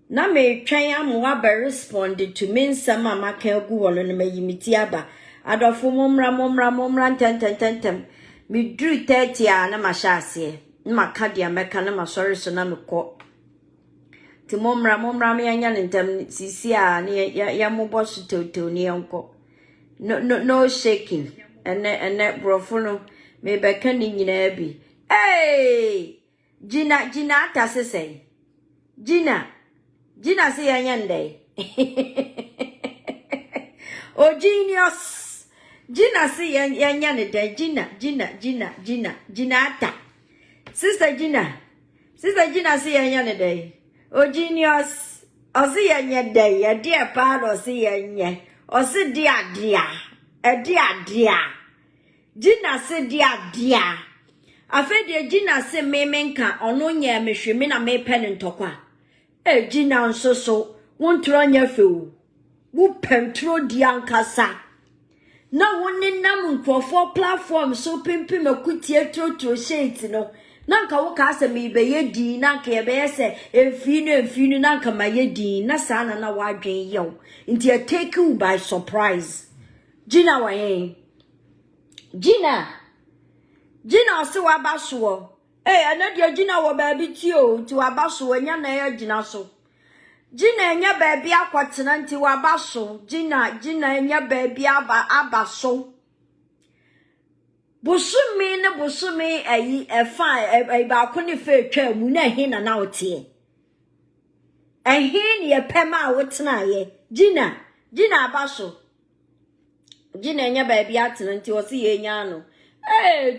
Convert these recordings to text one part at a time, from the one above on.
Na me twan amwa be responded to me nsama maka gu wono no mayimiti aba adofo momra ntem me dru 30 a na mahye na maka dia meka na masori so na mekọ ti momra me anya ntem sisi a ya mobo so toto ni enko no shaking ene brofo no me beka ni nyina bi hey Gina atasese Gina say yanyande. Oh genius. Gina say yanyande. Gina ata. Sister Gina say yanyande. Oh genius. O say yanyande. Ya dear pa o say yanye. O say dia. Gina say dia. Afede Gina say memenka ono nye mehwe me na me pen ntokwa. Gina nso wontro anya few wo pentro di ankasa na wonni nam nkrofo platform so pimpim akutie trotro shade no nanka wo ka asa me be yedi nanka ye be se emfinu nanka ma yedi na sana na wadwen yew nti I take you by surprise. Gina wa yen Gina so wabaso anadia Gina wo baabi ti o ti wabaso anya na ya Gina so Gina anya baabi akwatena nti wabaso Gina anya baabi abaso busumi ayi efa ba akoni fe twa mu na hin na otie ehin ye pema wotena ye Gina abaso Gina anya baabi atena nti wo se ye nya no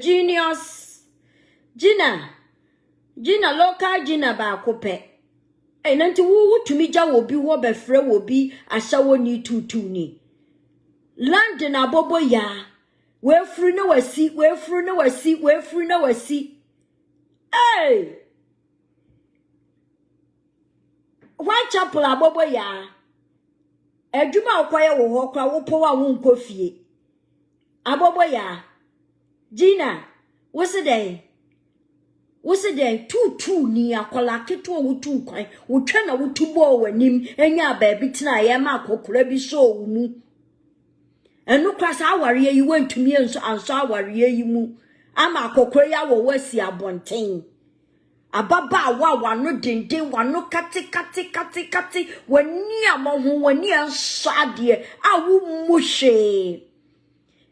genius Gina local Gina ba kope nanti wo tumi ja wo bi wo be frɛ wo bi ahyawo ni tutu ni land na bobo ya we furu na wasi one chapel abobo ya adwuma okoye wo ho kra wo po wa wo nkofie abobo ya Gina what's the tutu ni akola keto wutu kwan wotwa na wutubo wanim enya baabi tena ye ma akokora bi so mu enu kwasa aware yi wantumi enso anso aware yi mu ama akokora ya wo wasi abonten ababa wa wano denden wano kati wani amohu wani anso ade awu mushe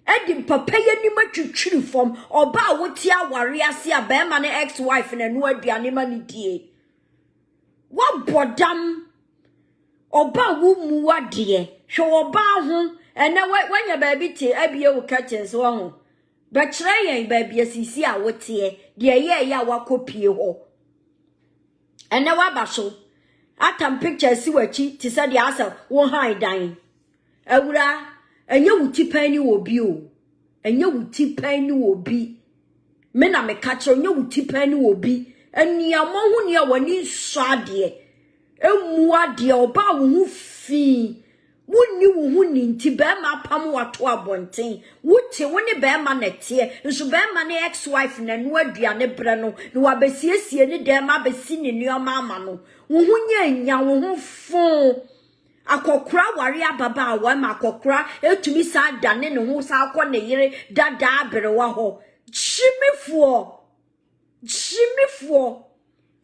Edi papa ye ni matwitwiri fom oba woti aware ase a be ma ne ex wife na no aduane ma ne die wa bodam oba wu mu wade hwe oba ho ene wanya baabi tie abie wo kitchens wo ho be kire yen baabi asisi a wotie de ye ya wakopie ho ene wabaso atam pictures si wachi ti se de asa wo han dan awura enye wuti pani obi o enye wuti pani obi me na me ka kire enye wuti pani obi eniamo hu ne wani swade emu ade oba wo hu fi wonni wo hu ni nti be ma pam wato abonten wuti woni be ma na tie nso be ma ne ex wife na no aduane bre no no wabesiesie ne dem abesi ne nuoma ama no wo hu nya wo hu fon akokura wari ababa awa ma akokura etumi sa dane ne ho sa akọ ne yire dada abrewa ho chimifo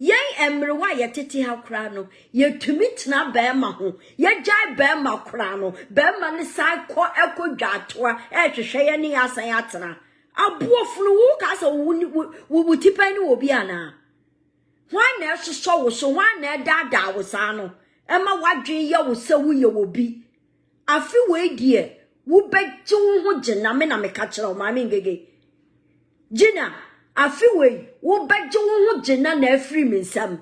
yen emrewa yetete ha kura no yetumi tena be ma ho ye jai be ma kura no be ma ne sa ekodwatoa ehwehwe ye ne asan atena aboofunu wo ka sa wo tipani obi ana hwan na so wo so hwan na dada wo sa no Emma wadwe ya wo se wo ye wo bi afi we die wo begye wo ho gina me na me ka kire o ma me ngege Gina afi we wo begye wo ho gina na afri me nsam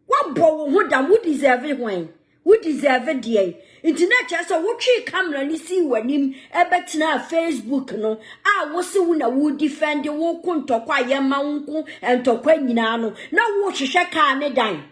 wo bo wo ho dam wo deserve when wo deserve die internet chese wo twi camera ni si wanim ebetena Facebook no a wo se wo na wo defend wo ko ntokwa ye ma nko entokwa nyina no na wo hwehwe ka ne dan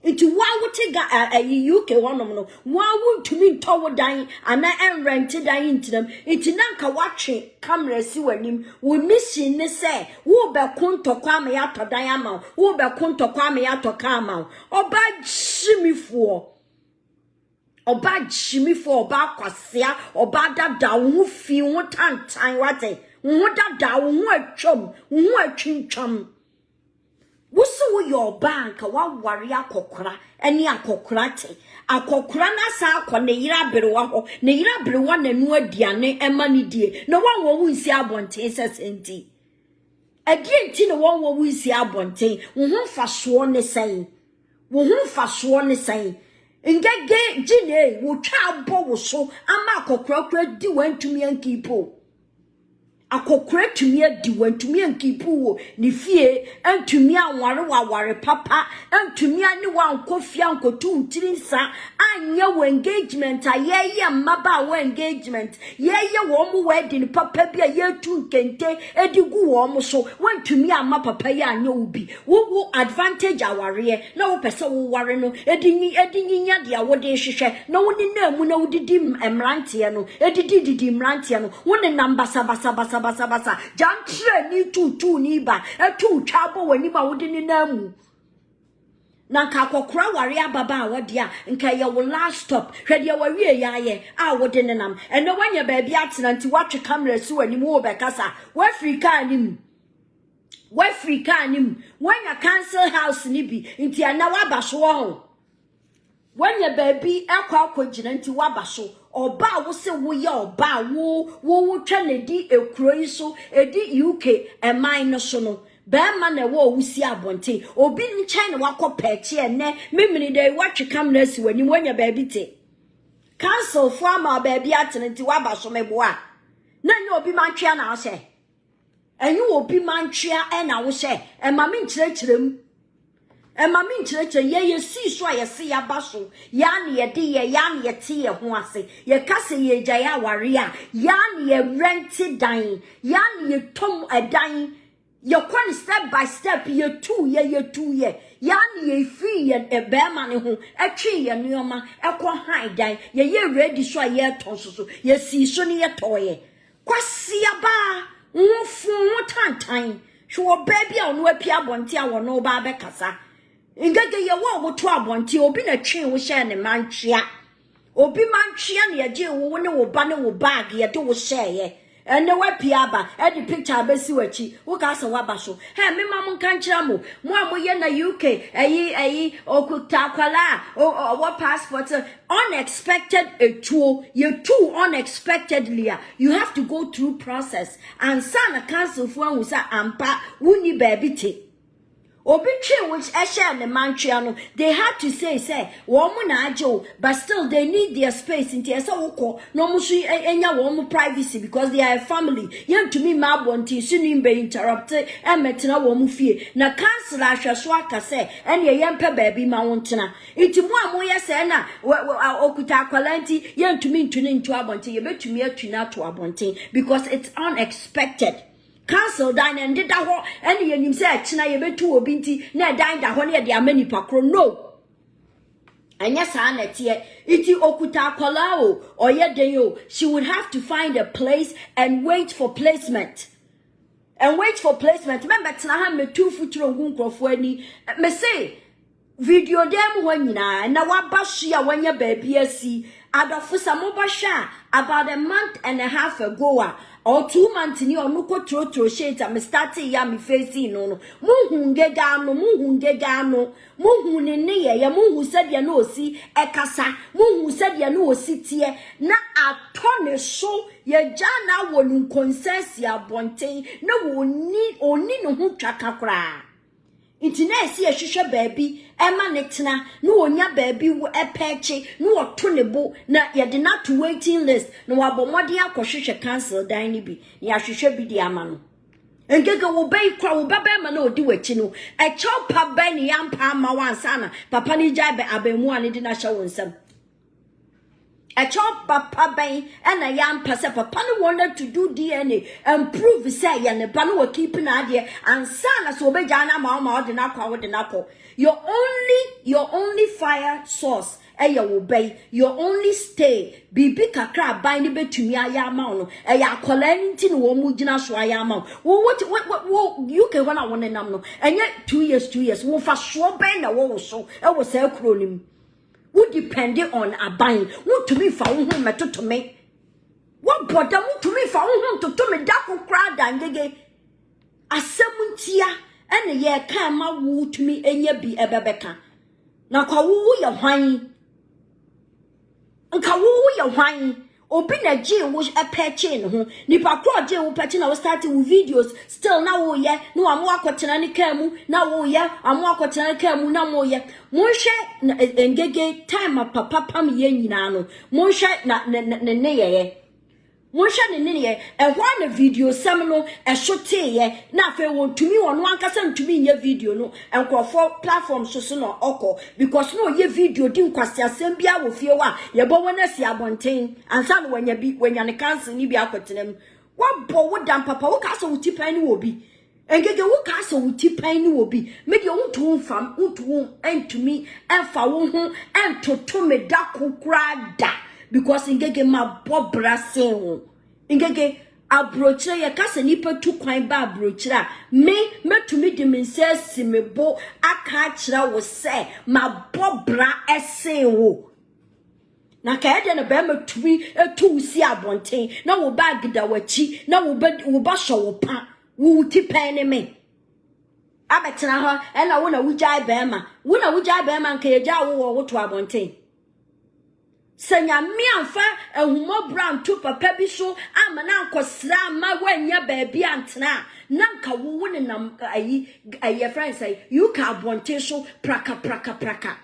Into why would take a UK one of them? Why would to me toward dying and I rented dying into them? It's Nanka watching camera see when him we missing the say, who be conto kwame ato diamond, who be conto kwame ato kama, or bad shimmy for. Or bad shimmy for back or sea, or bad that down who feel what time what eh? What that down what chum, what chin chum. Wusu your bank wa warrior kokra any akokrate akokra na sa akọ ne yira berewa ho ne yira berewa na nu aduane ema ne die no wan wo wunsi abonten sesenti adie nti no wan wo wunsi abonten wo hu faso ne sen wo hu faso ne sen ngege gine wo twa abo wo so ama akokra kra di wantumi ankipo akokra tumi adi wantumi ankipu ni fie antumi anware waware papa antumi ani wankofia ankotu ntirinsa anya wo engagement ayeye mmaba wo engagement yeye wo mu wedding papa bia yetu nkente edigu wo mu so wantumi amma papa ya anya ubi wo advantage aware na wo pese wo ware no edinyinya dia wo de hwehwe na wo ni na mu na wo didi emrantie no edidi mrantie no wo ne number sabasa basa jantre ni tutu ni ba etu twabo wani ba wodi ni namu na nka kokora ware ababa wodia nka ye wo last stop hwede wawie yaye a wodi ne nam eno wanya ba bia atena nti watwe camera si wani mu obekasa wa Africa anim wanya cancel house ni bi nti ana wabaso ho wanya ba bi ekwa akogina nti wabaso oba wo se wo ye oba wo twa ne di ekuro yi so edi UK eman no so no be ma na wo wusi abonte obi nchen na wakopeche ene memini dey watch camera si wani wanya ba bi te cancel for ma ba bi atene nti wabaso meboa na nya obi mantwea na wo se enyu obi mantwea na wo se e ma me nkyerɛkyerɛm Emma min church ye see so ye see ya baso ya ne ye de ye ya ne ye te ye ho ase ye kase ye jaya waria ya ne ye rented dan ya ne ye tom edan ye kon step by step ye two ye ya ne ye free ye ebema ne ho etwe ye nuoma ekọ han dan ye ready so ye tonso ye see so ne ye toye kwase aba nfu tantan hwo baby a no apia bonte a wo no ba be kasa Ingege ye wo to abonti obi na twen wo hye ne mantwea obi mantwea ne ye wo ne wo ba ne wo bag ye de wo hye ene wapia ba e di picture besi wachi wo ka se waba so he me ma mo kan kira mo ye na UK ayi okuta kwala what passport unexpected etuo ye too unexpectedly you have to go through process and sana cancel for an usa ampa wuni baby te Obi twe which esha ne mantwea no they had to say wo mu na ajo but still they need their space in esa woko no mu so enya wo mu privacy because they are a family yen to me ma bonti sunu be interrupt e metena wo mu fie na cancel ahweso aka say ene yen pe baabi ma wontena iti mu amu ye say na okuta kwalanti yen to me ntune ntu abonti ye betumi atuna to abonti because it's unexpected Cancel dan and did that any and you say China ye betu obinti na dan da ho na de amani pakro no anya sa na tie iti okuta kola o ye den yo she would have to find a place and wait for placement remember tna ha metu futuro ngunkrofo ani me say video dem ho nyina na wabasu ya wanya baabi asi adofo samobasha about a month and a half ago or 2 months ni onu ko trotro shade am starting ya me face no muhu ne ye ya muhu sadia na osi ekasa muhu sadia na osi tie na atone so ye jana wonu consensus abonten na oni no hu twaka kra Intinesi ye hwehwe baabi ema ne tena na onya baabi wo epeche na oto ne bo na ye de na to waiting list na wabomode akohwehwe cancel dan ni bi ya hwehwe bi di ama no engege wo bai kwa wo baba ma na odi wachi no e chow pa ba ni yampa ma wansa na papa ni jabe abemu ane di na hye wonsam a chop papa bang and a young passer papa wanted to do DNA and prove say and the pano were keeping idea and son as obejana mama the nako. Your only fire source eya obey your only stay bibi kakra bind betumi ayama no eya kola nti no wo mu gina so ayama what you can wanna won nam no enye 2 years wo fa so ben na wo so e wo say kronim wo depend on aban wo tumi fa wo hu metoto me wo boda wo tumi fa wo hu toto me da kokra da ngege asemuntia ene ye kan ma wo tumi enye bi ebebeka na kwa wo ye hwan nka wo ye hwan obi na je wo apeche ne ho nipa kro je wo peche na wo start with videos still na wo ye no amo akotena ne kamu na wo ye amo akotena ne kamu na mo ye mo hwe ngege time papa pam ye nyina no mo hwe na ne ye mo hwe ne ye ehwa na video sam no shote ye na fe won tumi won ankasa ntumi nye video no enkofo platform so no oko because no ye video di nkwase asem bia wo fie wa ye bo wona si abonten ansa no wanya bi wanya ne cancel ni bi akotenem wo bo wo dan papa wo ka so wuti pan ni wo bi engege wo ka so wuti pan ni wo bi me de wo to fam wo to entumi enfa wo ho entoto me da kokra da because ingege ma bobra sen ingege abrochire ye kase nipa tu kwan ba abrochire me metumi de mense simebo aka kira wo se ma bobra esen wo na ka ede na ba matumi etu si abonten na wo ba gida wachi na wo ba hwo wo pa wo ti pan ne me abetena ho e na wo na wujai ba ma nka ye ja wo to abonten Senya mianfa ehumo brown to papa bi so amana nkosra ma wanya baabi antena nanka wo ne nam ayi friends say you ka bonte so praka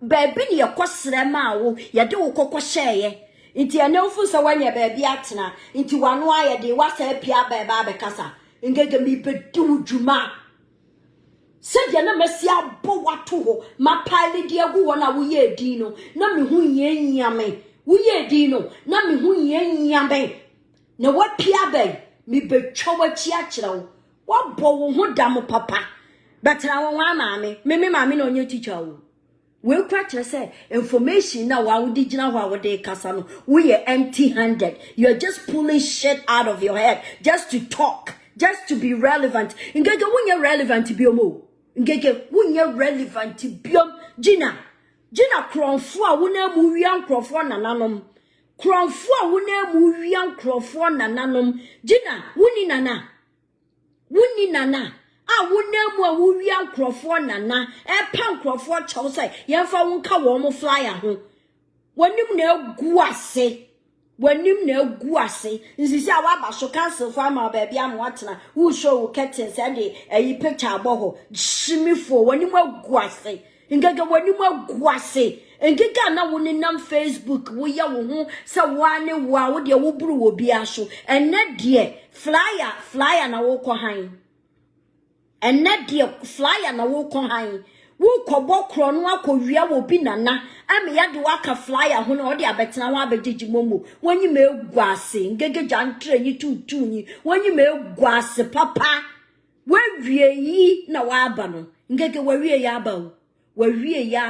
baabi ne yakosra ma wo ye de wo kokohyeye nti ene ofu so wanya baabi atena nti wano aye de wasa pia baaba abekasa ngege mi bedu djuma Said yana mesia bo wato ho ma pile dia gu wona wo ye din no na me hu ye nyame wo ye din no na me hu ye nyame na what pia be me betwa wachi akira wo bo wo ho dam papa betra wo wa maame me maame na onye teacher wo we kwa kire say information na wa wo di gina ho wo de kasa no wo ye empty handed you are just pulling shit out of your head just to talk just to be relevant ngege wo nye relevant biomo ngege wunye relevant biom Gina kronfo a wona mu wian krofo nananom kronfo a wona mu wian krofo nananom Gina wuni nana a wona mu a wo wian krofo nana e pan krofo chaw sai yemfa wonka wo mo flyer ho wanim na egu ase nsisi a wa ba so cancel for ma baabi am watena wo show curtain say dey ayi picture aboho shimi for wanim egu ase ngege wanim egu ase ngege na woni nam Facebook wo ye wo ho se wane wo de wo buru wo bia so enne de flyer na wo kɔ han enne de flyer na wo kɔ han wo kobo kro no akowia wo bi nana ame ya de waka flyer ho na odi abetena wa abegigi momo wanyi me guase ngege jantre nyi tutu nyi wanyi me guase papa wawie yi na wa aba no ngege wawie ya aba o wawie ya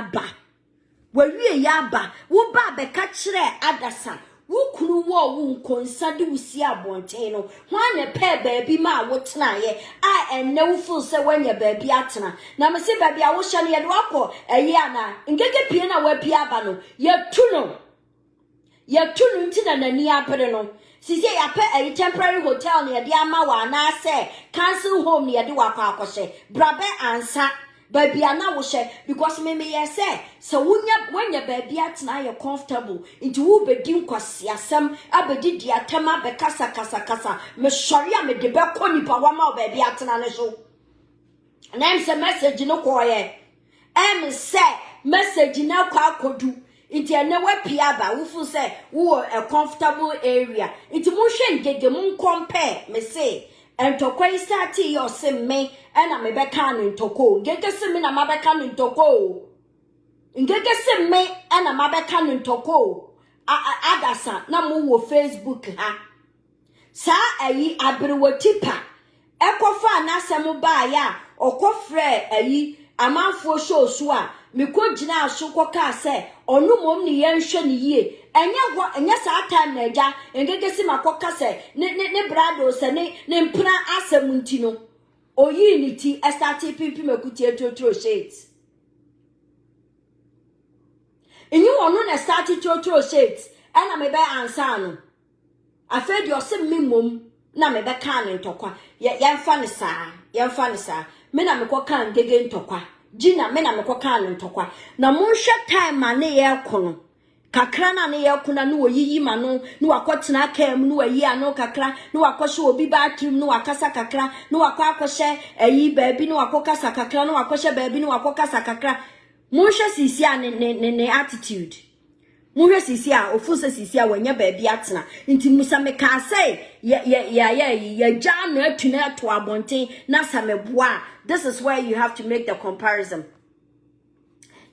aba wo ba beka kire adasa wukuru wo wu nkonsade usi abonten no hwan pe baabi ma wo tena ye a enne wo feel se wanya baabi atena na me se baabi a wo hye ne ye wakɔ eyi ana ngege pie na wa pie aba no ye tu no ntina nani apere no sisi ya pe a temporary hotel ne ye de ama wa na se cancel home ne ye de wakɔ akɔhye brabe ansa baby ana wo she because me say so wanya baby atna ye comfortable into wo bedi nkwase asem abedi di atama be kasa me sori a me de be koni pa wa ma baby atna ne so na em se message no koye em say message na kwa kodu into ene we pia ba wo fu say wo a comfortable area into mo hwe ngege mo compare me say entokwa start yo se me ena me beka no ntoko ngeke se me na mabeka no ntoko Ngege se me ena mabeka ntoko adasa na mo wo Facebook ha sa ayi abrewatipa ekofa na asem ba ya okofre ayi amanfo show so a mekogina aso koka se onu mom ne yenhwe ne yie enya sa time na eja ngege se makoka se ne brado se ne mpra asem ntino oyi ni ti start pipi mekuti etotro shades enyi wonu na start etotro shades ena me be answer no afedi ose mimom na me be kan ntokwa yemfa ne saa me na me koka ngege ntokwa Gina me na me koka ntokwa na monhwe time ane ye kono kakra na ne ye kuna no oyiyi ma no wakotena kam no ayi ano kakra no wakɔhye obi bathroom no wakasa kakra no wakɔhye ayi baabi no wakɔkasa kakra no wakɔhye baabi no wakɔkasa kakra monhwe sisi a ne attitude monhwe sisi a ofunse sisi a wanya baabi atena nti musa me ka say ya jam na atuna to abonten na sameboa. This is where you have to make the comparison.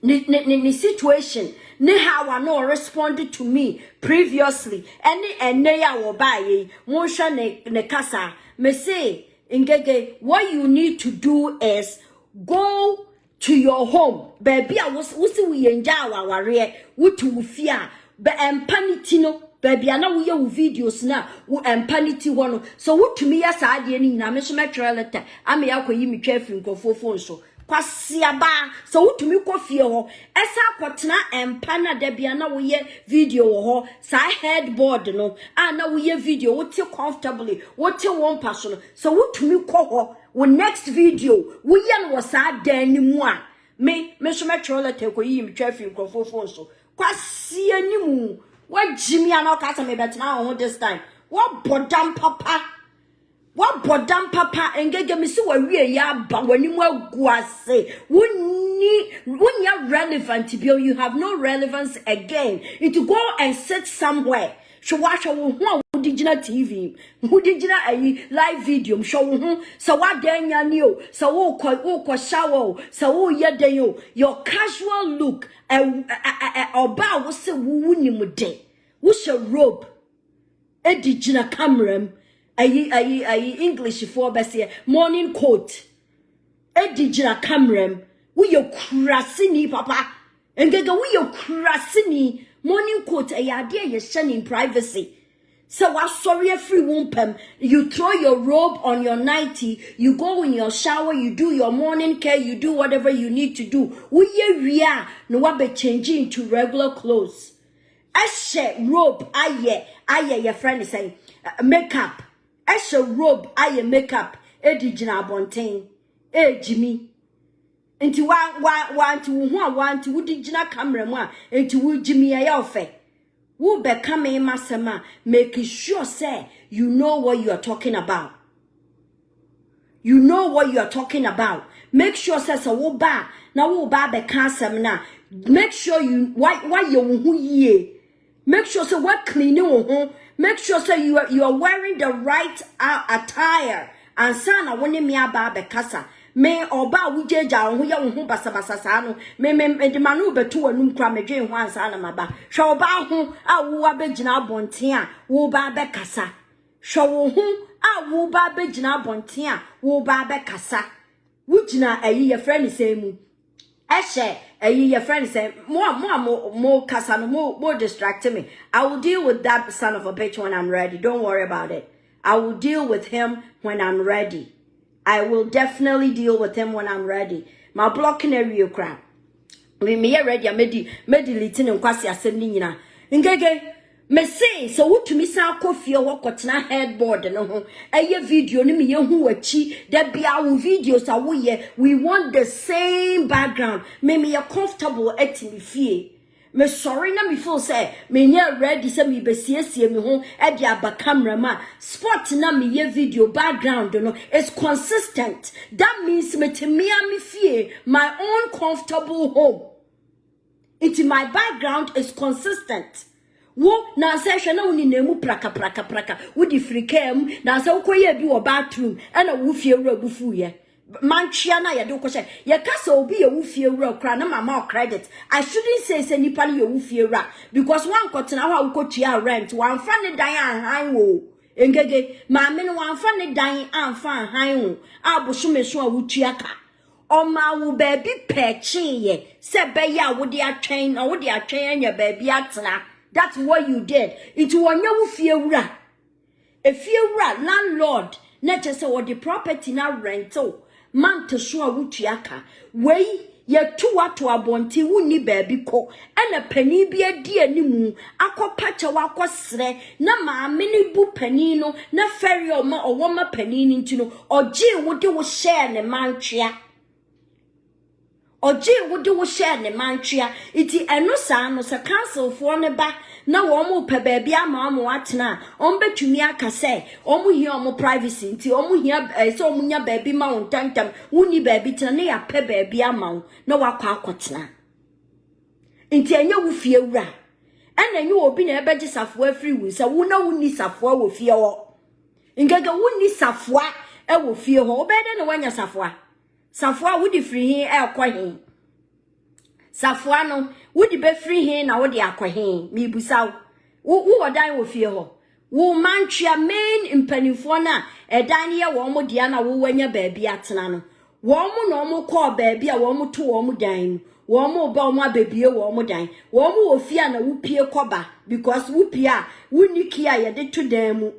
The situation, ne how I know responded to me previously. And ne ya wo baye, monsha ne kasa. Me say, Ngege, what you need to do is go to your home. Baby, I was we enjoy our rear, wutu fear, but empanitino. Baby, I know we have videos now. We empanity one. So what to me as I didn't na me letter. I may have you me chefing go for phone so. Kwasiaba. So what to me coffee ho. Esa kwatna empana debi na we video ho. Sa headboard no. Na we video. What you comfortably. What you one person. So what to me ho. We next video. We yan was sad then moi. Me letter ko yi me chefing go for phone so. Kwasia ni mu. What Jimmy and all cast me better now this time? What bodam papa? What bodam papa? And get me so a real ya, but when you will go say, when you're relevant to be, you have no relevance again. It to go and sit somewhere. She watch a who did TV, who did a live video, show so what then you knew, so oh, shower, so oh, your casual look. Oba wo se wuuni mu de wo she robe edigina camera ayi English for be say morning coat edigina camera wo ye kurasini papa engege wo ye kurasini morning coat ayade ye hye in privacy. So what sorry free wumpem, you throw your robe on your nightie, you go in your shower, you do your morning care, you do whatever you need to do. We no wa be changing to regular clothes. Ashe robe aye your friend is saying makeup. Ashe robe aye makeup. Edi jina bonten. Jimmy. Enti want to wudi jina camera mo enti wu Jimmy aye ofe. Who become a masama, making sure say you know what you are talking about. You know what you are talking about. Make sure say so wo ba na wo ba be kansam na. Make sure you why you hu ye. Make sure say what cleaning ho. Make sure say you are wearing the right attire. And sana woni me aba be kasa. Me oba wujeja ho ya ho basabasa sa no me de manu beto anum kra medwen ho ansa na maba hwe oba ho a wo abegina abonten a wo ba be kasa hwe wo ho a wo ba begina abonten a wo ba be kasa wugina ayi ye friend say mu ehye ayi ye friend say mo kasa no mo distract me. I will deal with that son of a bitch when I'm ready. Don't worry about it. I will deal with him when I'm ready. I will definitely deal with him when I'm ready. My blocking a real crap. We me ready. I made deleting and quasi assembling na. Ngege me say so what to me sa coffee or what na headboard no. Aye video ni me ye hu achi. There be our videos we want the same background. Me you comfortable at me fee. Me sorry na me feel say me nya ready say me be siesie me ho e dia ba camera ma spot na me ye video background no is consistent. That means me fie my own comfortable home. My background is consistent. Wo na say hwe na woni nemu praka wo di frikam na say ukoye bi wo bathroom e na wo fie wura bufu ye manchia ya do ko say ye kasa obi ye wo fie wura kra na mama credit. I shouldn't say nipa ye wo fie wura because one kotena ho akotua rent one fa ne dan anhan wo engege ma me no one fa ne dan anfa anhan wo abosume so a wotua ka oma wo baby peche ye se be ya wo de atwen na wo de atwen anya baby atena. That's what you did. It wonye wo fie wura. E fie wura landlord na chese wo the property na rental man to so a wutuaka wei ye tu wato abonti wuni baby ko ena pani bi adi animu akopacha wakosre na maame ni bu pani no na ferry o ma owoma pani ni ntino oje wode wo share ne mantwea oje wode wo share ne mantwea iti eno saa no se council for ne ba na wo mo pe baby ama amo atena on betumi aka say omo hia omo privacy nti omo hia so omo nya baby ma won tantam woni baby tena na ya pe baby ama na wakwa akotena nti enya wo fie wura ena enye obi na ebeje safo afri wu se wo na woni safo wo fie ho ngega woni safo e wo fie ho obede na wanya safo wodi free hin e kwa hin safo no wodi be free hin na wodi akwa hin mi busaw wo wodan wo fie ho wo mantwea main impanifo na edan ye wo mo dia na wo wanya baabi atena no wo mo na mo call baabi a wo mo to wo mo dan wo mo ba mo abebie wo mo dan wo mo wo fie na wo pie koba because wo pie a wuniki a ye de to dan mu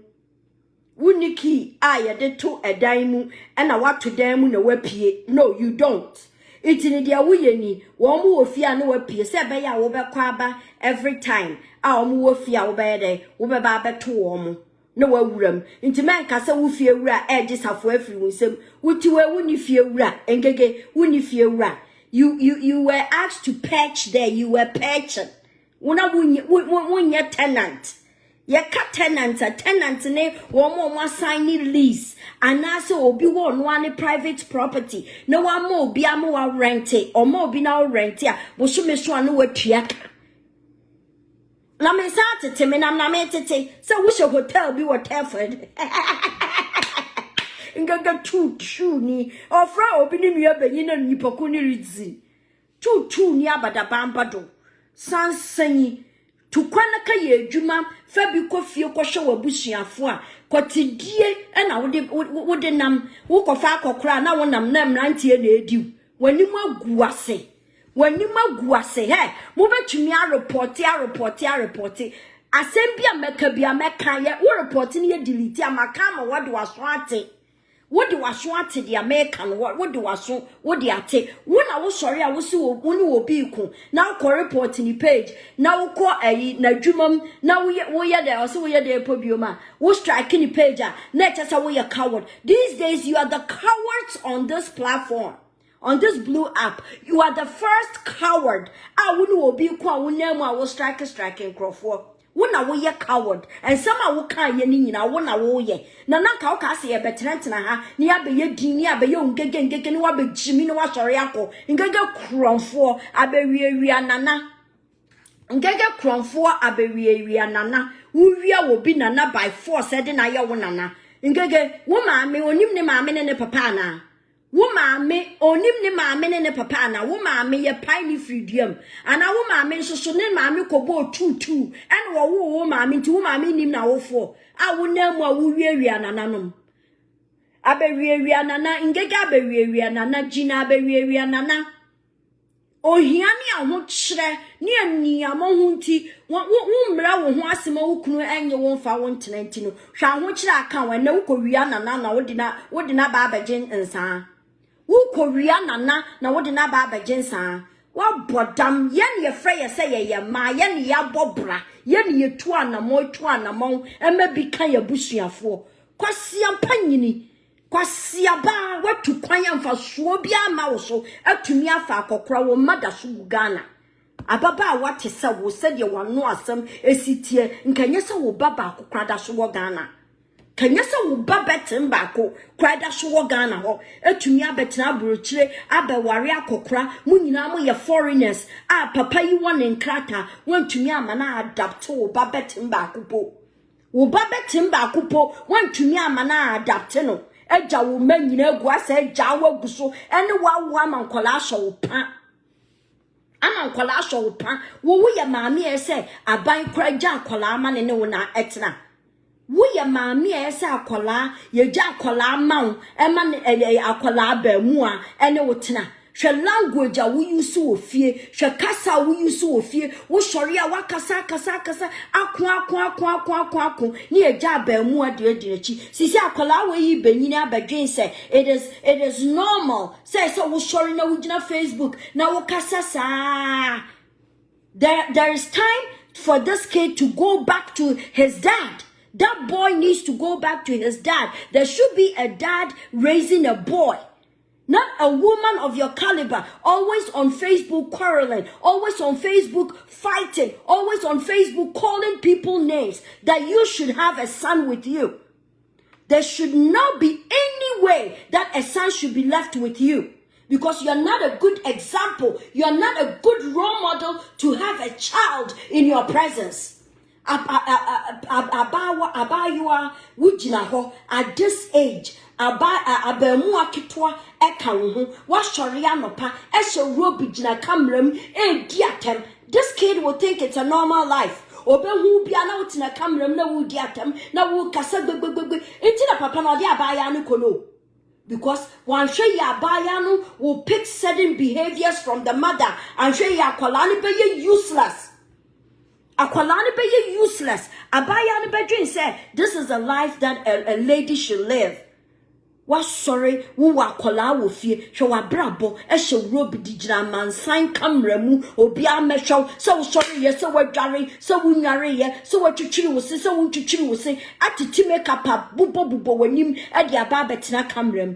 wuniki a ye de to edan mu na wato dan mu na wapie. No, you don't. Itini dia wuyeni wo mu wo fie na wapie se be ya wo be kwa aba every time a wo mu wo fie a wo be de wo be ba beto wo mu na wawuram nti men ka se wo fie wura eje safo afiri wonsem wuti we wuni fie wura engege wuni fie wura you were asked to patch there. You were patching wona wunye tenant. Ye ka tenant a tenant ne wo mo sign lease anase obi wo no ane private property na wa mo obi am wa rent it or mo obi na rent ya bo so me so anu watua na me sa tete me na me tete so wo she hotel bi Waterford ngaga tutu ni ofra obi ni nua banyi na nipa ko ni ridzi tutu ni abada bamba do sansanyi tukwana ka ye adwuma fa bi ko fie ko hwe wabusuafo a kotidie na wode nam wo kofa akokora na wonam na mrantie na ediw wanim aguase he mo betumi a report asem bia meka ye wo report ni ye delete amaka ma wode waso ate wode waso ate dia meka no wode waso wode ate wona wo sori a wo si wo ni obi ku na ko report ni page na wo ko ayi na dwumam na wo ye there so wo ye there pobioma wo strike ni page a na etesa wo ye coward. These days you are the cowards on this platform, on this blue app. You are the first coward a wo ni obi ku a wo name a wo striking crofo wona wo ye coward and some a wo kan ye ni nyina wona wo ye na ka wo ka se ye betrentena ha ni abeye din ni abeye ngege ni wa be jimi ni wa sori akọ ngege kronfo abewiewia nana ngege kronfo abewiewia nana wia wo bi nana by force de na ye wo nana ngege wo maame onim ne maame ne papa na wo maame onim ne maame ne papa na wo maame ye pai ni freedom ana wo maame nsoso ne maame kobo tutu en wo maame nti wo maame nim na wo fo a wo namu a wo wiewia nananom abewiewia nana ngege abewiewia nana jina abewiewia nana ohiani a ho kyere ne ania mo ho nti wo mmra wo ho asema wo kunu enye wo mfa wo ntenanti no hwa ho kyere aka wa na wo kowia nana na wo de na ba abagyen nsa Korea nana na wode na ba abagensa wa bodam ye ne ye frɛ ye sɛ ye ma ye ne ya bobra ye ne ye tu anamo ema bi kan ye busuafo kwasia panyini kwasia ba watu kwan amfa so bi ama wo so atumi afa akokora wo mada so Ghana ababa wate sɛ wo sɛ de wano asɛm esitie nkanye sɛ wo baba akokora da so wo Ghana kanya se wo babetem baako kwada so wo Ghana ho etumi abetena aburochire abeware akokora munyina mo ye foreigners a papa yi won nkrata wantumi amana adapt wo babetem baako po wantumi amana adapt no eja wo manyina gu asa eja wo guso ene wa mankola so pa amankola so pa wo ye maami ese aban kraja akola ama ne wo na etna wo ye maami ese akola ye ja akola ma ema ne akola ba mu a ene wo tena she language a wo use wo fie she kasa wo use wo fie wo sori a wakasa kasa akon ni eja ba mu ade chi sisi akola wo yi benyini abadwen say it is normal say so wo sori na wo gina Facebook na wo kasa sa there is time for this kid to go back to his dad. That boy needs to go back to his dad. There should be a dad raising a boy. Not a woman of your caliber, always on Facebook quarreling, always on Facebook fighting, always on Facebook calling people names, that you should have a son with you. There should not be any way that a son should be left with you. Because you're not a good example. You're not a good role model to have a child in your presence. Abayua wujina ho at this age. Abemu akitwa eka wo wa sori anopa e se robi gina kamram e diatem. This kid will think it's a normal life. Obehu bia na utina kamram na wo diatem na wo kasa gbegbegbe enti na papa na odi abaya no kono. Because one show ya bayanu will pick certain behaviors from the mother and show ya akwalani be useless. Akwalani be useless. Abayani bedrin say this is a life that a lady should live. Was sorry, wo akwala wo fie, hwe wa brabo, e hye robi digina mansan kamra mu, obi amehwe, so sorry ye, so wadware, so wunware ye, so watwitwiri wo se, so wuntwitwiri wo se, atiti makeup bubo wanim, e de aba betina kamra mu.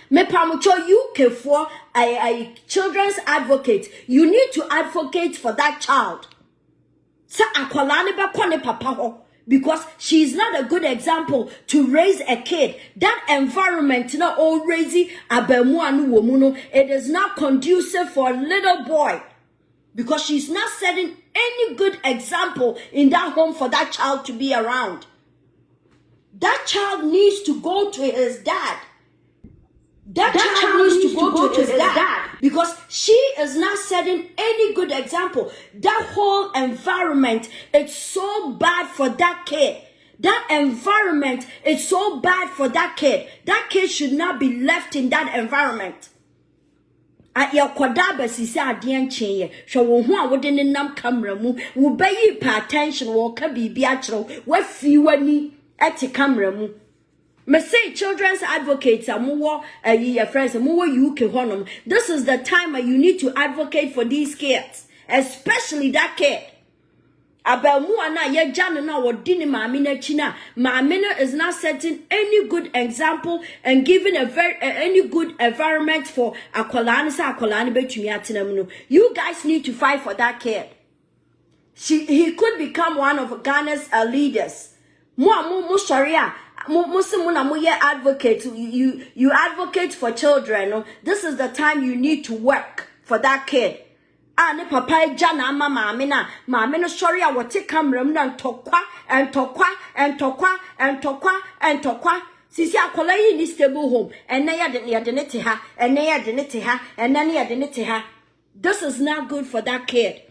Me pamucho UK for a children's advocate. You need to advocate for that child. Sa akwala ne be kone papa ho. Because she is not a good example to raise a kid. That environment, not all raising it is not conducive for a little boy. Because she's not setting any good example in that home for that child to be around. That child needs to go to his dad. That child needs to go to his dad because she is not setting any good example. That whole environment, it's so bad for that kid. That environment is so bad for that kid. That kid should not be left in that environment. At your kwadaba sisi adian chenye, so wo hu a wode ne nam camera mu, wo bayi pa attention wo ka bibi achro, we fi wani eti camera mu. Me say children's advocates are more your friends more UK honum. This is the time you need to advocate for these kids, especially that kid. Abel muana ye jana na wodini mamina china. Mamina is not setting any good example and giving any good environment for akwalani betumi atinamunu. You guys need to fight for that kid. He could become one of Ghana's leaders. Mo sharia. Advocate. You advocate for children. No? This is the time you need to work for that kid. Ne papa jana mama no sorry I will take camera and tokwa. Sisi akola yi ni stable home and na ya de ha and na ya de ha and na ya de ha. This is not good for that kid.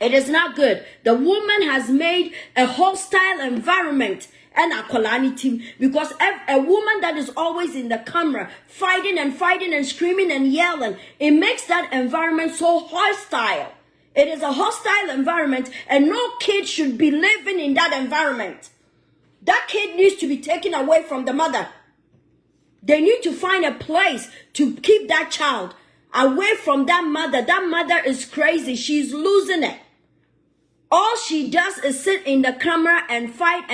It is not good. The woman has made a hostile environment and a Kolani team because a woman that is always in the camera fighting and screaming and yelling, it makes that environment so hostile. It is a hostile environment and no kid should be living in that environment. That kid needs to be taken away from the mother. They need to find a place to keep that child away from that mother. That mother is crazy. She's losing it. All she does is sit in the camera and fight.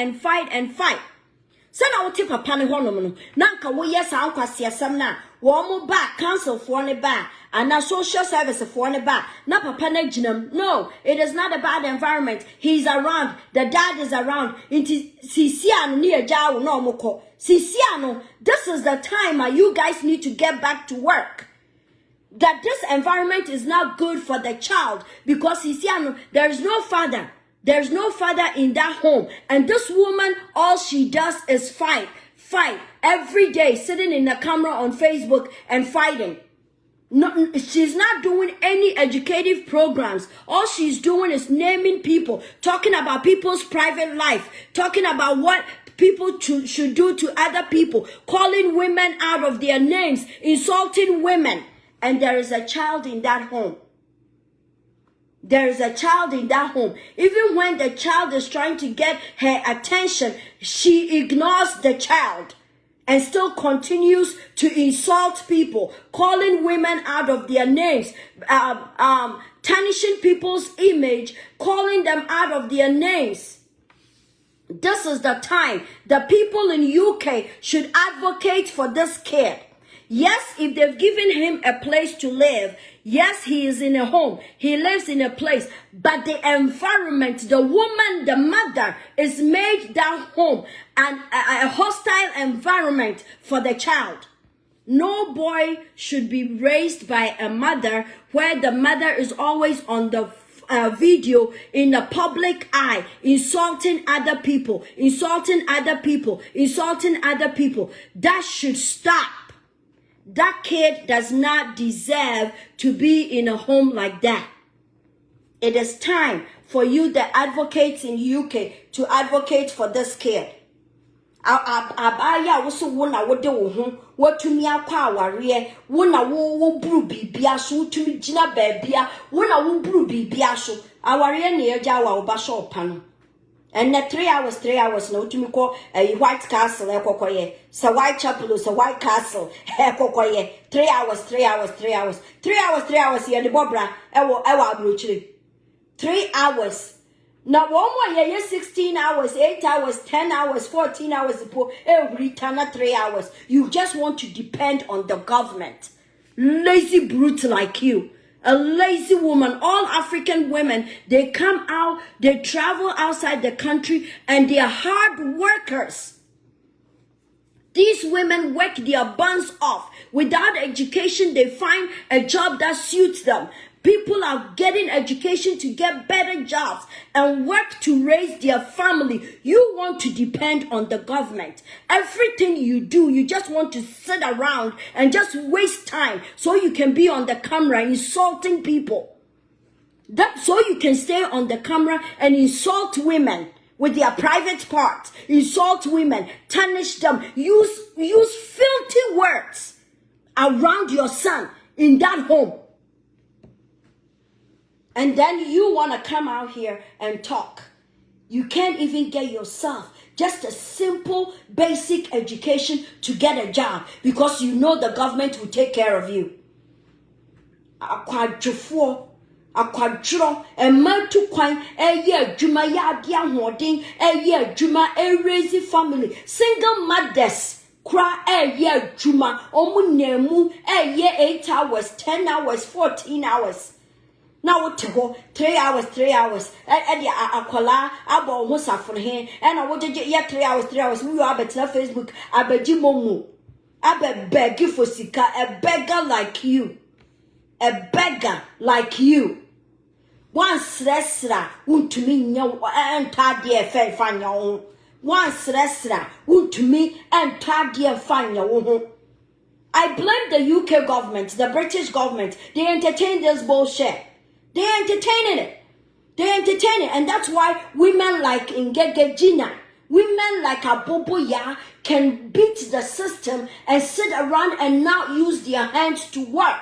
Sana wote papa ne honom no. Nanka wo yes ankwase asam na. Wo mo ba council for ne ba. Ana social service for ne ba. Na papa na ginam. No, it is not a bad environment. He's around. The dad is around. Inti sisiano ni eja wo no moko. Sisiano, this is the time you guys need to get back to work. That this environment is not good for the child because there is no father. There's no father in that home. And this woman, all she does is fight fight every day, sitting in the camera on Facebook and fighting. No, she's not doing any educative programs. All she's doing is naming people, talking about people's private life, talking about what people should do to other people, calling women out of their names, insulting women. And there is a child in that home. There is a child in that home. Even when the child is trying to get her attention, she ignores the child and still continues to insult people, calling women out of their names, tarnishing people's image, calling them out of their names. This is the time the people in UK should advocate for this kid. Yes, if they've given him a place to live, yes, he is in a home, he lives in a place, but the environment, the woman, the mother, is made that home and a hostile environment for the child. No boy should be raised by a mother where the mother is always on the video in the public eye, insulting other people, insulting other people, insulting other people. That should stop. That kid does not deserve to be in a home like that. It is time for you, the advocates in UK, to advocate for this kid. Abaya also wona wode wo ho watumi akwa aware wona wo buru bibia so tumi gina baabia wona wo buru bibia so aware na eja wa oba shop no. And the 3 hours no to me call a White Castle ekokoye. So Whitechapel, so White Castle ekokoye. 3 hours. 3 hours here the Bobra ewa abrochiri. 3 hours. Now one more year 16 hours, 8 hours, 10 hours, 14 hours every time 3 hours. You just want to depend on the government. Lazy brute like you. A lazy woman. All African women, they come out, they travel outside the country, and they are hard workers. These women work their buns off. Without education, they find a job that suits them. People are getting education to get better jobs and work to raise their family. You want to depend on the government. Everything you do, you just want to sit around and just waste time so you can be on the camera insulting people. So you can stay on the camera and insult women with their private parts. Insult women, tarnish them, use filthy words around your son in that home. And then you want to come out here and talk. You can't even get yourself just a simple basic education to get a job because you know the government will take care of you. Akwadrofo, akwadro, emantu kwan, eye adwuma ya ade ahodin, eye adwuma raise family, single mothers. Kra eye adwuma, omu nemu, eye 8 hours, 10 hours, 14 hours. Now what 3 hours. Edi akola abo ho safo he and I would get 3 hours. We are better Facebook. Abeji momu. Abe beg for sika, a beggar like you. A beggar like you. Once resra won't to me no and dear fair fan your own. Once resra won't to me and dear fan your own. I blame the UK government, the British government. They entertain this bullshit. They entertaining it. And that's why women like Ng3g3, women like Aboboya can beat the system and sit around and not use their hands to work.